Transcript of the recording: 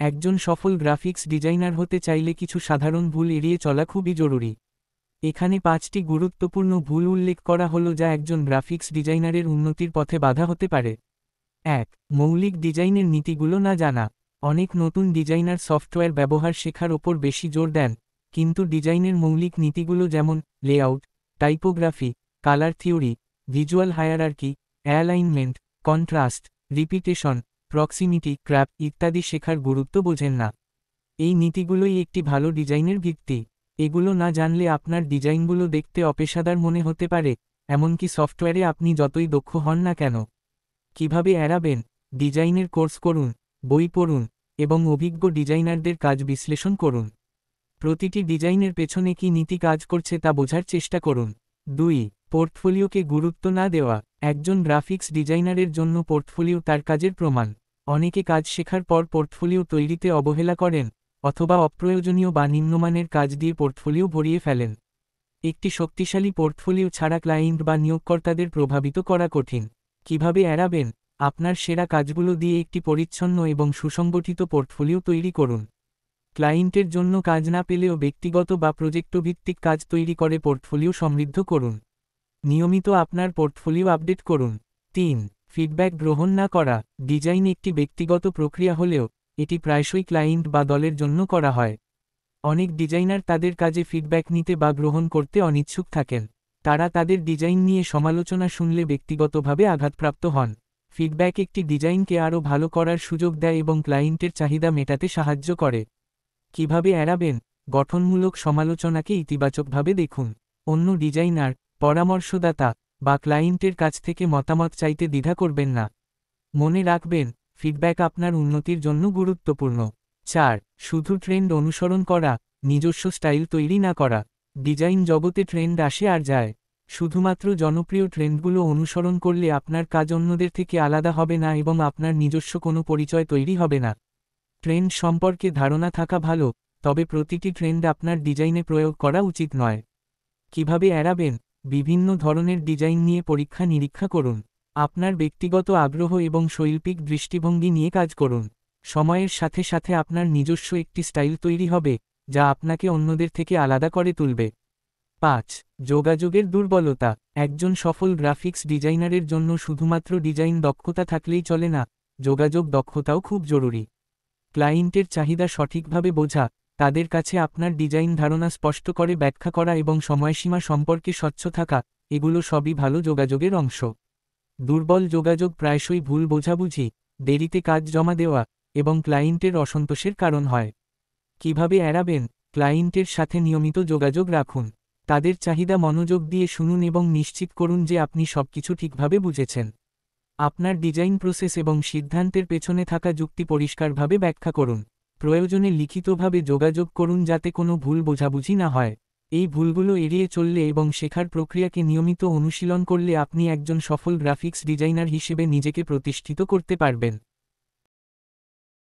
একজন সফল graphics designer হতে চাইলে কিছু সাধারণ ভুল এড়িয়ে চলা খুবই জরুরি। এখানে 5টি গুরুত্বপূর্ণ ভুল উল্লেখ করা হলো যা একজন গ্রাফিক্স ডিজাইনারের উন্নতির পথে বাধা হতে পারে। 1. মৌলিক ডিজাইনের নীতিগুলো না জানা। অনেক নতুন ডিজাইনার সফটওয়্যার ব্যবহার শেখার ওপর বেশি জোর দেন, কিন্তু ডিজাইনের মৌলিক নীতিগুলো যেমন layout, typography, colour theory, visual hierarchy, alignment, contrast, repetition, proximity, crap ইত্যাদি শেখার গুরুত্ব বোঝেন না। এই নীতিগুলোই একটি ভালো ডিজাইনের ভিত্তি। এগুলো না জানলে আপনার ডিজাইনগুলো দেখতে অপেশাদার মনে হতে পারে, এমনকি সফটওয়্যারে আপনি যতই দক্ষ হন না কেন। কিভাবে এড়াবেন? ডিজাইনের কোর্স করুন, বই পড়ুন, এবং অভিজ্ঞ ডিজাইনারদের কাজ বিশ্লেষণ করুন। প্রতিটি ডিজাইনের পেছনে কী নীতি কাজ করছে তা বোঝার চেষ্টা করুন। 2. পোর্টফোলিওকে গুরুত্ব না দেওয়া। একজন গ্রাফিক্স ডিজাইনারের জন্য পোর্টফোলিও তার কাজের প্রমাণ। অনেকে কাজ শেখার পর পোর্টফোলিও তৈরিতে অবহেলা করেন, অথবা অপ্রয়োজনীয় বা নিম্নমানের কাজ দিয়ে পোর্টফোলিও ভরিয়ে ফেলেন। একটি শক্তিশালী পোর্টফোলিও ছাড়া ক্লায়েন্ট বা নিয়োগকর্তাদের প্রভাবিত করা কঠিন। কিভাবে এড়াবেন? আপনার সেরা কাজগুলো দিয়ে একটি পরিচ্ছন্ন এবং সুসংগঠিত পোর্টফোলিও তৈরি করুন। ক্লায়েন্টের জন্য কাজ না পেলেও ব্যক্তিগত বা প্রজেক্টভিত্তিক কাজ তৈরি করে পোর্টফোলিও সমৃদ্ধ করুন। নিয়মিত আপনার পোর্টফোলিও আপডেট করুন। 3. ফিডব্যাক গ্রহণ না করা। ডিজাইন একটি ব্যক্তিগত প্রক্রিয়া হলেও এটি প্রায়শই ক্লায়েন্ট বা দলের জন্য করা হয়। অনেক ডিজাইনার তাদের কাজে ফিডব্যাক নিতে বা গ্রহণ করতে অনিচ্ছুক থাকেন। তারা তাদের ডিজাইন নিয়ে সমালোচনা শুনলে ব্যক্তিগতভাবে আঘাতপ্রাপ্ত হন। ফিডব্যাক একটি ডিজাইনকে আরও ভালো করার সুযোগ দেয় এবং ক্লায়েন্টের চাহিদা মেটাতে সাহায্য করে। কিভাবে এড়াবেন? গঠনমূলক সমালোচনাকে ইতিবাচকভাবে দেখুন। অন্য ডিজাইনার, পরামর্শদাতা বা ক্লায়েন্টের কাছ থেকে মতামত চাইতে দ্বিধা করবেন না। মনে রাখবেন, ফিডব্যাক আপনার উন্নতির জন্য গুরুত্বপূর্ণ। 4. শুধু ট্রেন্ড অনুসরণ করা, নিজস্ব স্টাইল তৈরি না করা। ডিজাইন জগতে ট্রেন্ড আসে আর যায়। শুধুমাত্র জনপ্রিয় ট্রেন্ডগুলো অনুসরণ করলে আপনার কাজ অন্যদের থেকে আলাদা হবে না এবং আপনার নিজস্ব কোনো পরিচয় তৈরি হবে না। ট্রেন্ড সম্পর্কে ধারণা থাকা ভালো, তবে প্রতিটি ট্রেন্ড আপনার ডিজাইনে প্রয়োগ করা উচিত নয়। কিভাবে এড়াবেন? বিভিন্ন ধরনের ডিজাইন নিয়ে পরীক্ষা নিরীক্ষা করুন। আপনার ব্যক্তিগত আগ্রহ এবং শৈল্পিক দৃষ্টিভঙ্গি নিয়ে কাজ করুন। সময়ের সাথে সাথে আপনার নিজস্ব একটি স্টাইল তৈরি হবে, যা আপনাকে অন্যদের থেকে আলাদা করে তুলবে। 5. যোগাযোগের দুর্বলতা। একজন সফল গ্রাফিক্স ডিজাইনারের জন্য শুধুমাত্র ডিজাইন দক্ষতা থাকলেই চলে না, যোগাযোগ দক্ষতাও খুব জরুরি। ক্লায়েন্টের চাহিদা সঠিকভাবে বোঝা, তাদের কাছে আপনার ডিজাইন ধারণা স্পষ্ট করে ব্যাখ্যা করা এবং সময়সীমা সম্পর্কে স্বচ্ছ থাকা, এগুলো সবই ভালো যোগাযোগের অংশ। দুর্বল যোগাযোগ প্রায়শই ভুল বোঝাবুঝি, দেরিতে কাজ জমা দেওয়া এবং ক্লায়েন্টের অসন্তোষের কারণ হয়। কিভাবে এড়াবেন? ক্লায়েন্টের সাথে নিয়মিত যোগাযোগ রাখুন। তাদের চাহিদা মনোযোগ দিয়ে শুনুন এবং নিশ্চিত করুন যে আপনি সবকিছু ঠিকভাবে বুঝেছেন। আপনার ডিজাইন প্রসেস এবং সিদ্ধান্তের পেছনে থাকা যুক্তি পরিষ্কারভাবে ব্যাখ্যা করুন। প্রয়োজনে লিখিতভাবে যোগাযোগ করুন যাতে কোনো ভুল বোঝাবুঝি না হয়। এই ভুলগুলো এড়িয়ে চললে এবং শেখার প্রক্রিয়াকে নিয়মিত অনুশীলন করলে আপনি একজন সফল গ্রাফিক্স ডিজাইনার হিসেবে নিজেকে প্রতিষ্ঠিত করতে পারবেন।